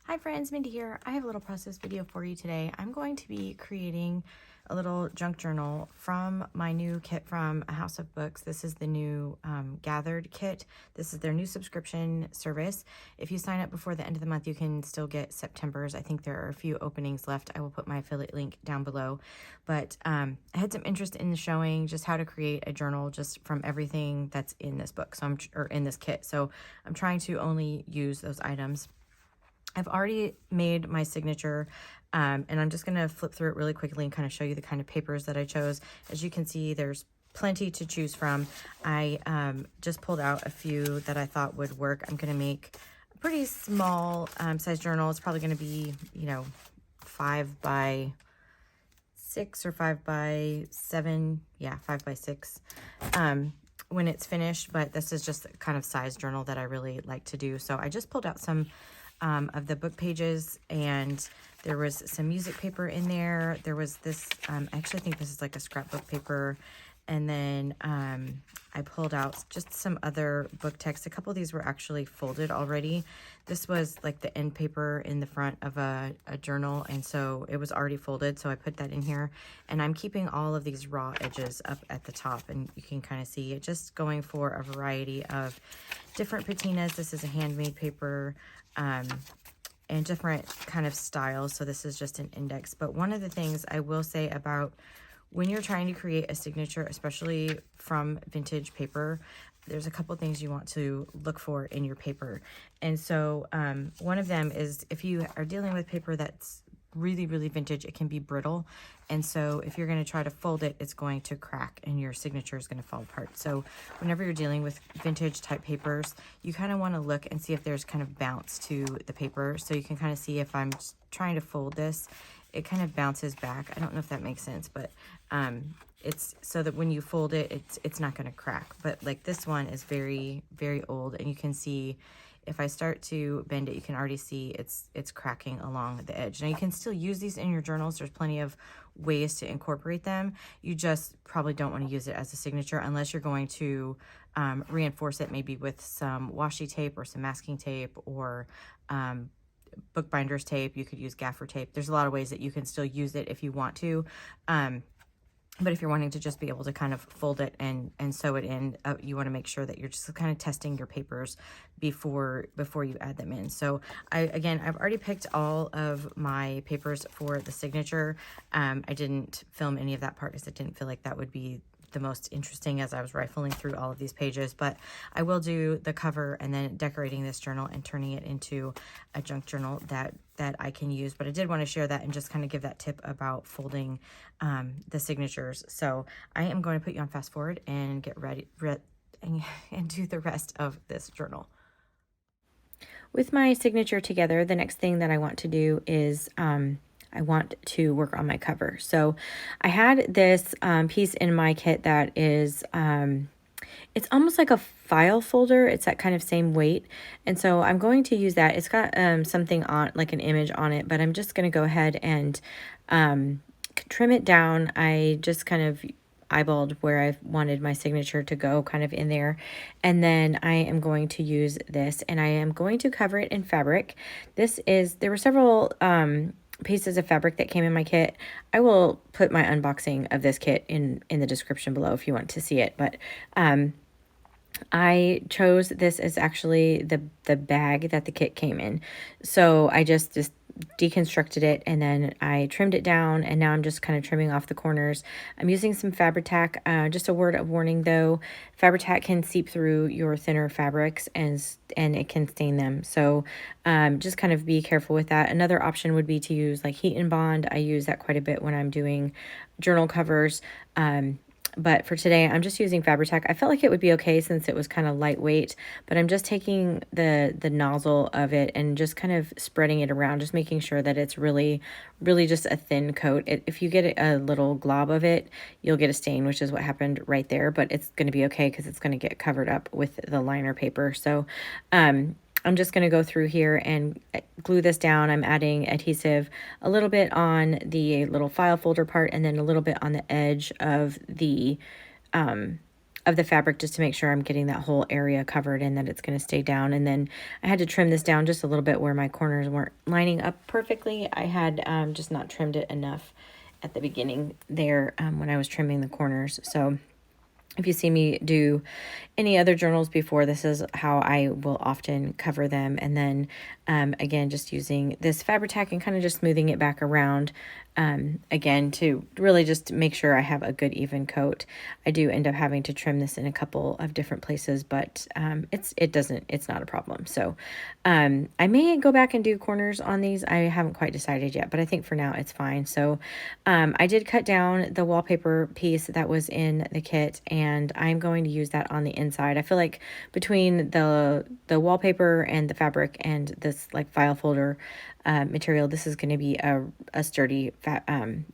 Hi friends, Mindy here. I have a little process video for you today. I'm going to be creating a little junk journal from my new kit from A House of Books. This is the new Gathered kit. This is their new subscription service. If you sign up before the end of the month, you can still get September's. I think there are a few openings left. I will put my affiliate link down below. But I had some interest in showing just how to create a journal just from everything that's in this book, or in this kit. So I'm trying to only use those items. I've already made my signature, and I'm just going to flip through it really quickly and kind of show you the kind of papers that I chose. As you can see, there's plenty to choose from. I just pulled out a few that I thought would work. I'm going to make a pretty small size journal. It's probably going to be, 5 by 6 or 5 by 7. Yeah, 5 by 6. When it's finished, but this is just the kind of size journal that I really like to do. So I just pulled out some of the book pages, and there was some music paper in there. There was this, I actually think this is like a scrapbook paper. And then I pulled out just some other book text. A couple of these were actually folded already. This was like the end paper in the front of a journal, and so it was already folded, so I put that in here. And I'm keeping all of these raw edges up at the top, and you can kind of see it, just going for a variety of different patinas. This is a handmade paper, and different kind of styles. So this is just an index. But one of the things I will say about when you're trying to create a signature, especially from vintage paper, there's a couple things you want to look for in your paper. And so one of them is, if you are dealing with paper that's really, really vintage, it can be brittle. And so if you're going to try to fold it, it's going to crack and your signature is going to fall apart. So whenever you're dealing with vintage type papers, you kind of want to look and see if there's kind of bounce to the paper. So you can kind of see, if I'm trying to fold this, it kind of bounces back. I don't know if that makes sense, but it's so that when you fold it, it's not going to crack. But like this one is very, very old, and you can see if I start to bend it, you can already see it's cracking along the edge. Now you can still use these in your journals. There's plenty of ways to incorporate them. You just probably don't want to use it as a signature unless you're going to reinforce it maybe with some washi tape or some masking tape, or bookbinder's tape. You could use gaffer tape. There's a lot of ways that you can still use it if you want to. But if you're wanting to just be able to kind of fold it and sew it in, you want to make sure that you're just kind of testing your papers before you add them in. So I've already picked all of my papers for the signature. I didn't film any of that part because I didn't feel like that would be the most interesting as I was rifling through all of these pages, but I will do the cover and then decorating this journal and turning it into a junk journal that I can use. But I did want to share that and just kind of give that tip about folding the signatures. So I am going to put you on fast forward and get ready and do the rest of this journal. With my signature together, the next thing that I want to do is I want to work on my cover. So I had this piece in my kit that is, it's almost like a file folder. It's that kind of same weight. And so I'm going to use that. It's got something on, like an image on it, but I'm just going to go ahead and trim it down. I just kind of eyeballed where I wanted my signature to go, kind of in there. And then I am going to use this, and I am going to cover it in fabric. There were several pieces of fabric that came in my kit. I will put my unboxing of this kit in the description below if you want to see it. But I chose this as actually the bag that the kit came in. So I just deconstructed it, and then I trimmed it down, and now I'm just kind of trimming off the corners. I'm using some Fabri-Tac. Just a word of warning though, Fabri-Tac can seep through your thinner fabrics and it can stain them. So just kind of be careful with that. Another option would be to use like Heat and Bond. I use that quite a bit when I'm doing journal covers. But for today, I'm just using Fabri-Tac. I felt like it would be okay since it was kind of lightweight, but I'm just taking the nozzle of it and just kind of spreading it around, just making sure that it's really, really just a thin coat. If you get a little glob of it, you'll get a stain, which is what happened right there, but it's going to be okay because it's going to get covered up with the liner paper. So, I'm just going to go through here and glue this down. I'm adding adhesive a little bit on the little file folder part, and then a little bit on the edge of the of the fabric just to make sure I'm getting that whole area covered and that it's going to stay down. And then I had to trim this down just a little bit where my corners weren't lining up perfectly. I had just not trimmed it enough at the beginning there when I was trimming the corners. So if you see me do any other journals before, this is how I will often cover them. And then again, just using this Fabri-Tac and kind of just smoothing it back around again to really just make sure I have a good even coat. I do end up having to trim this in a couple of different places, but it's not a problem. So I may go back and do corners on these. I haven't quite decided yet, but I think for now it's fine. So I did cut down the wallpaper piece that was in the kit, and I'm going to use that on the inside. I feel like between the wallpaper and the fabric and this like file folder material, this is going to be a sturdy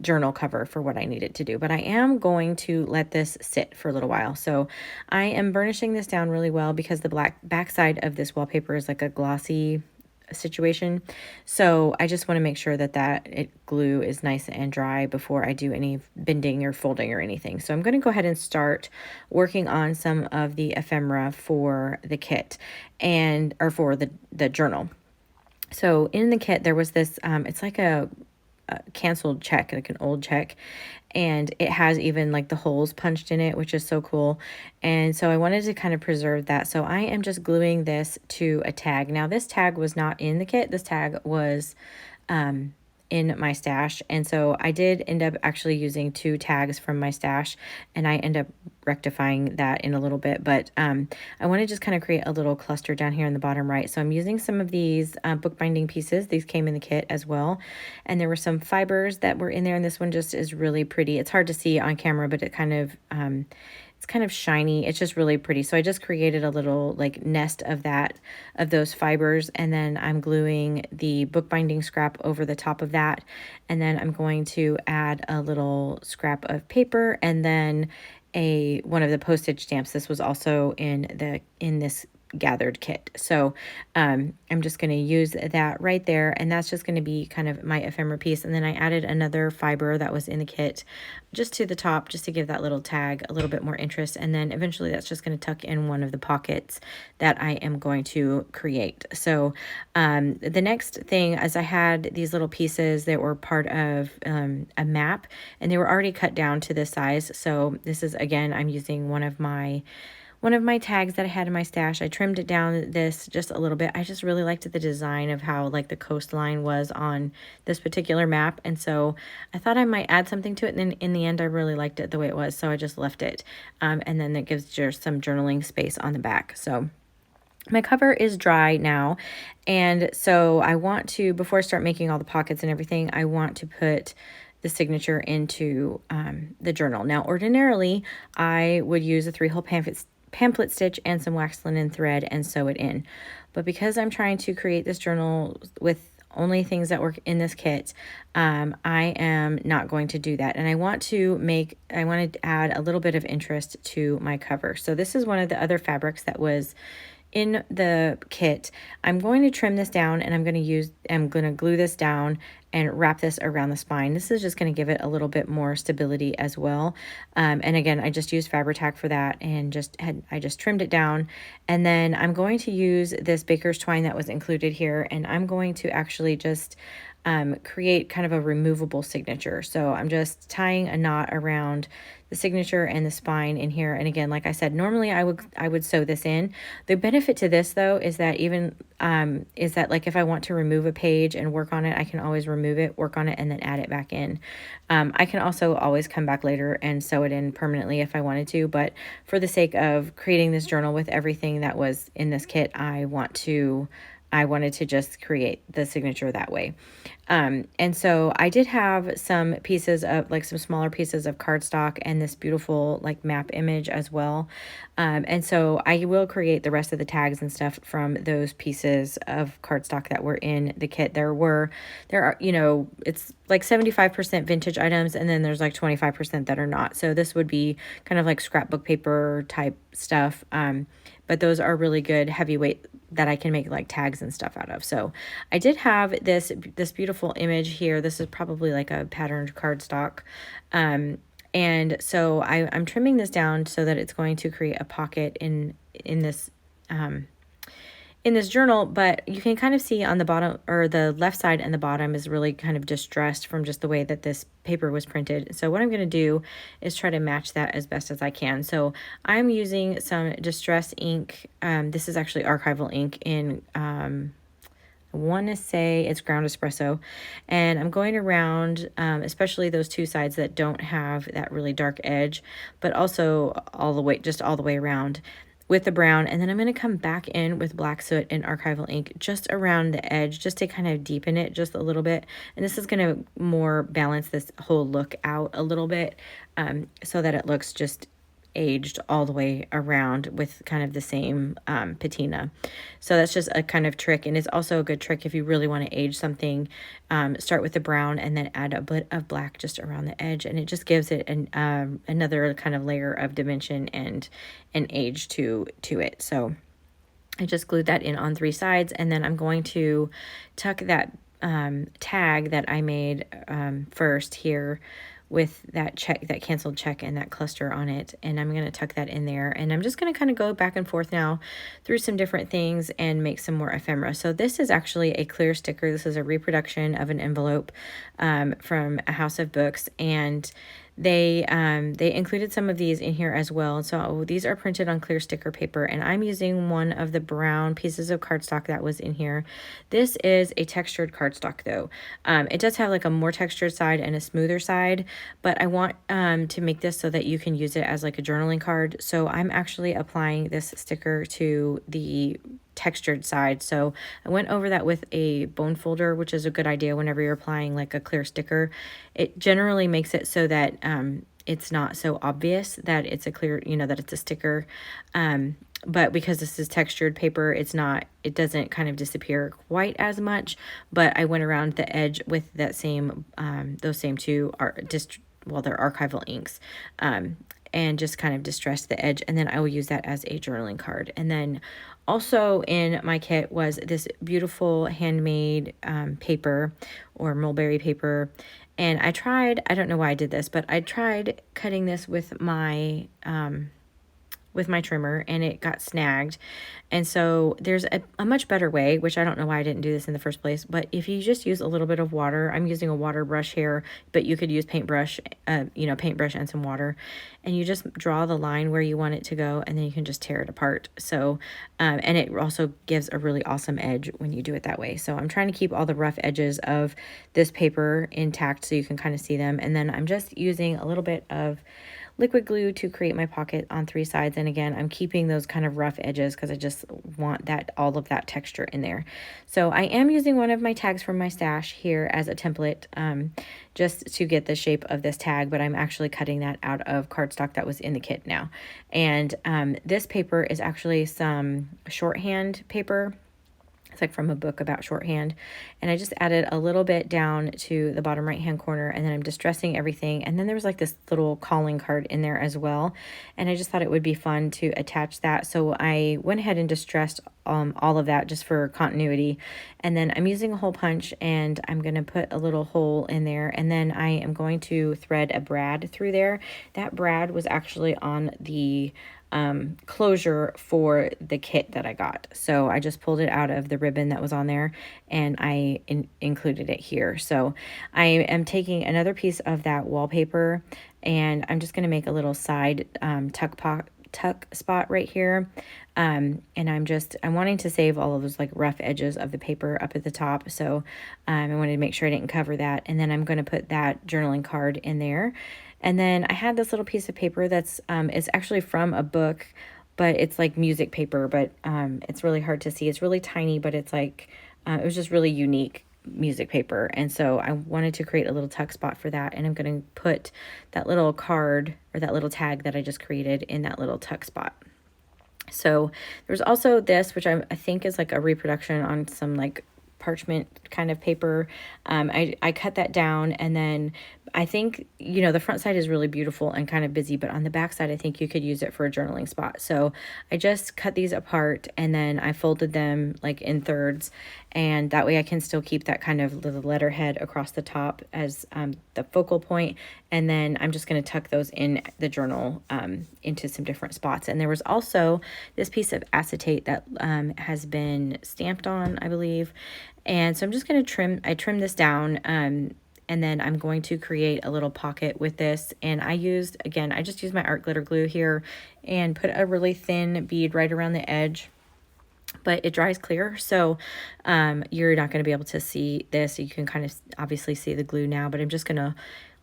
journal cover for what I need it to do. But I am going to let this sit for a little while. So I am burnishing this down really well because the black backside of this wallpaper is like a glossy situation. So I just want to make sure that glue is nice and dry before I do any bending or folding or anything. So I'm going to go ahead and start working on some of the ephemera for the kit or for the journal. So in the kit, there was this, it's like a canceled check, like an old check, and it has even like the holes punched in it, which is so cool. And so I wanted to kind of preserve that. So I am just gluing this to a tag. Now this tag was not in the kit. This tag was in my stash. And so I did end up actually using 2 tags from my stash, and I end up rectifying that in a little bit. But I want to just kind of create a little cluster down here in the bottom right. So I'm using some of these bookbinding pieces. These came in the kit as well. And there were some fibers that were in there, and this one just is really pretty. It's hard to see on camera, but it kind of it's kind of shiny. It's just really pretty. So I just created a little like nest of those fibers, and then I'm gluing the bookbinding scrap over the top of that. And then I'm going to add a little scrap of paper and then one of the postage stamps. This was also in this gathered kit. So I'm just going to use that right there, and that's just going to be kind of my ephemera piece. And then I added another fiber that was in the kit just to the top, just to give that little tag a little bit more interest. And then eventually that's just going to tuck in one of the pockets that I am going to create. So the next thing is I had these little pieces that were part of a map, and they were already cut down to this size. So this is, again, I'm using one of my tags that I had in my stash. I trimmed it down this just a little bit. I just really liked the design of how like the coastline was on this particular map. And so I thought I might add something to it. And then in the end, I really liked it the way it was. So I just left it. And then it gives just some journaling space on the back. So my cover is dry now. And so I want to, before I start making all the pockets and everything, I want to put the signature into the journal. Now, ordinarily, I would use a 3-hole pamphlet stitch and some wax linen thread and sew it in. But because I'm trying to create this journal with only things that work in this kit, I am not going to do that. And I want to add a little bit of interest to my cover. So this is one of the other fabrics that was in the kit. I'm going to trim this down, and I'm going to glue this down and wrap this around the spine. This is just going to give it a little bit more stability as well. And again, I just used Fabri-Tac for that, and I just trimmed it down. And then I'm going to use this baker's twine that was included here, and I'm going to actually just create kind of a removable signature. So I'm just tying a knot around the signature and the spine in here. And again, like I said, normally I would sew this in. The benefit to this though is that like if I want to remove a page and work on it, I can always remove it, work on it, and then add it back in. I can also always come back later and sew it in permanently if I wanted to, but for the sake of creating this journal with everything that was in this kit, I wanted to just create the signature that way. And so I did have some pieces of some smaller pieces of cardstock and this beautiful like map image as well. And so I will create the rest of the tags and stuff from those pieces of cardstock that were in the kit. There are, it's like 75% vintage items, and then there's like 25% that are not. So this would be kind of like scrapbook paper type stuff. But those are really good heavyweight that I can make like tags and stuff out of. So I did have this beautiful image here. This is probably like a patterned cardstock. And so I'm trimming this down so that it's going to create a pocket in this in this journal, but you can kind of see on the bottom, or the left side and the bottom is really kind of distressed from just the way that this paper was printed. So what I'm going to do is try to match that as best as I can. So I'm using some Distress ink. This is actually archival ink in, I want to say it's ground espresso, and I'm going around, especially those two sides that don't have that really dark edge, but also all the way around with the brown. And then I'm going to come back in with Black Soot and archival ink just around the edge, just to kind of deepen it just a little bit. And this is going to more balance this whole look out a little bit, so that it looks just aged all the way around with kind of the same patina. So that's just a kind of trick, and it's also a good trick if you really want to age something. Start with the brown and then add a bit of black just around the edge, and it just gives it another kind of layer of dimension and age to it. So I just glued that in on 3 sides, and then I'm going to tuck that tag that I made first here with that canceled check and that cluster on it, and I'm going to tuck that in there, and I'm just going to kind of go back and forth now through some different things and make some more ephemera. So this is actually a clear sticker. This is a reproduction of an envelope from A House of Books, and they included some of these in here as well. So these are printed on clear sticker paper, and I'm using one of the brown pieces of cardstock that was in here. This is a textured cardstock though. It does have like a more textured side and a smoother side, but I want to make this so that you can use it as like a journaling card. So I'm actually applying this sticker to the textured side. So I went over that with a bone folder, which is a good idea whenever you're applying like a clear sticker. It generally makes it so that it's not so obvious that it's a clear, that it's a sticker. But because this is textured paper, it doesn't kind of disappear quite as much. But I went around the edge with that same, those same two they're archival inks. And just kind of distress the edge, and then I will use that as a journaling card. And then also in my kit was this beautiful handmade paper, or mulberry paper, and I don't know why I did this, but I tried cutting this with my trimmer, and it got snagged. And so there's a much better way, which I don't know why I didn't do this in the first place, but if you just use a little bit of water, I'm using a water brush here, but you could use paintbrush and some water, and you just draw the line where you want it to go, and then you can just tear it apart. So, and it also gives a really awesome edge when you do it that way. So I'm trying to keep all the rough edges of this paper intact so you can kind of see them. And then I'm just using a little bit of liquid glue to create my pocket on 3 sides. And again, I'm keeping those kind of rough edges because I just want all of that texture in there. So I am using one of my tags from my stash here as a template, just to get the shape of this tag, but I'm actually cutting that out of cardstock that was in the kit now. And this paper is actually some shorthand paper. It's like from a book about shorthand. And I just added a little bit down to the bottom right hand corner, and then I'm distressing everything. And then there was like this little calling card in there as well. And I just thought it would be fun to attach that. So I went ahead and distressed all of that just for continuity. And then I'm using a hole punch, and I'm going to put a little hole in there. And then I am going to thread a brad through there. That brad was actually on the closure for the kit that I got. So I just pulled it out of the ribbon that was on there, and I included it here. So I am taking another piece of that wallpaper, and I'm just going to make a little side tuck spot right here. And I'm wanting to save all of those like rough edges of the paper up at the top. So I wanted to make sure I didn't cover that. And then I'm going to put that journaling card in there. And then I had this little piece of paper that's, it's actually from a book, but it's like music paper, but it's really hard to see. It's really tiny, but it's like, it was just really unique music paper. And so I wanted to create a little tuck spot for that. And I'm going to put that little card, or that little tag that I just created, in that little tuck spot. So there's also this, which I think is like a reproduction on some like parchment kind of paper. I cut that down, and then I think, the front side is really beautiful and kind of busy, but on the back side, I think you could use it for a journaling spot. So I just cut these apart, and then I folded them like in thirds, and that way I can still keep that kind of little letterhead across the top as the focal point. And then I'm just going to tuck those in the journal into some different spots. And there was also this piece of acetate that has been stamped on, I believe. And so I'm just going to trim this down, and then I'm going to create a little pocket with this. And I just used my art glitter glue here and put a really thin bead right around the edge, but it dries clear, so you're not going to be able to see this. You can kind of obviously see the glue now, but I'm just going to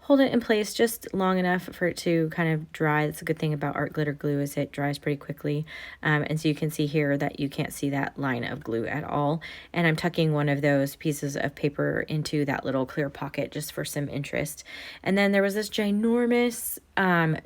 hold it in place just long enough for it to kind of dry. That's a good thing about art glitter glue, is it dries pretty quickly. And so you can see here that you can't see that line of glue at all. And I'm tucking one of those pieces of paper into that little clear pocket just for some interest. And then there was this ginormous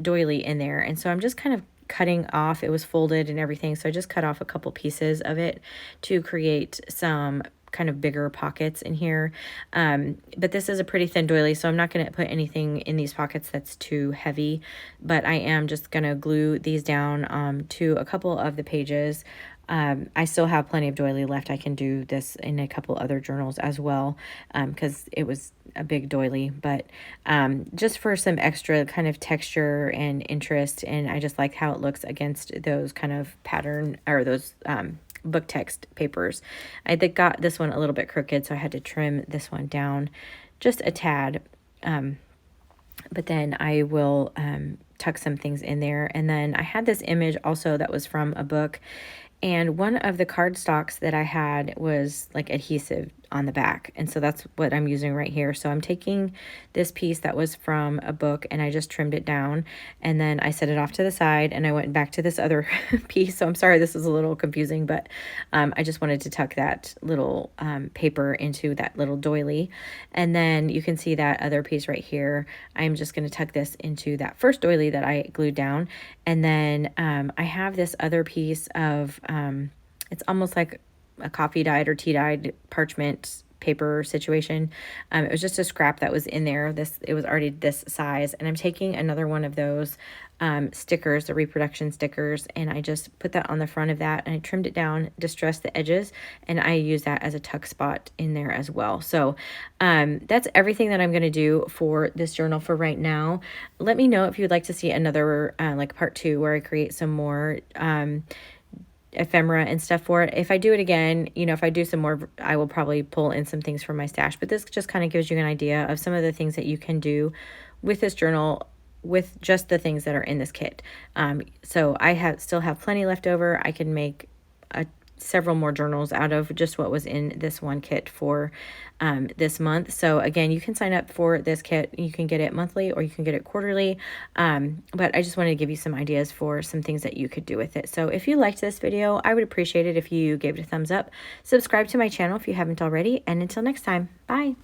doily in there. And so I'm just kind of cutting off, it was folded and everything, so I just cut off a couple pieces of it to create some kind of bigger pockets in here. But this is a pretty thin doily, so I'm not going to put anything in these pockets that's too heavy, but I am just going to glue these down to a couple of the pages. I still have plenty of doily left. I can do this in a couple other journals as well, because it was a big doily, but just for some extra kind of texture and interest, and I just like how it looks against those kind of pattern, or those book text papers. I got this one a little bit crooked, so I had to trim this one down just a tad, but then I will tuck some things in there. And then I had this image also that was from a book, and one of the cardstocks that I had was like adhesive on the back, and so that's what I'm using right here. So I'm taking this piece that was from a book and I just trimmed it down, and then I set it off to the side, and I went back to this other piece. So I'm sorry this is a little confusing, but I just wanted to tuck that little paper into that little doily. And then you can see that other piece right here. I'm just going to tuck this into that first doily that I glued down. And then I have this other piece of it's almost like a coffee dyed or tea dyed parchment paper situation. It was just a scrap that was in there. It was already this size, and I'm taking another one of those stickers, the reproduction stickers, and I just put that on the front of that, and I trimmed it down, distressed the edges, and I use that as a tuck spot in there as well. So that's everything that I'm going to do for this journal for right now. Let me know if you'd like to see another like part 2 where I create some more ephemera and stuff for it. If I do it again, if I do some more, I will probably pull in some things from my stash, but this just kind of gives you an idea of some of the things that you can do with this journal with just the things that are in this kit. So I still have plenty left over. I can make several more journals out of just what was in this one kit for this month. So again, you can sign up for this kit. You can get it monthly or you can get it quarterly. But I just wanted to give you some ideas for some things that you could do with it. So if you liked this video, I would appreciate it if you gave it a thumbs up. Subscribe to my channel if you haven't already. And until next time, bye.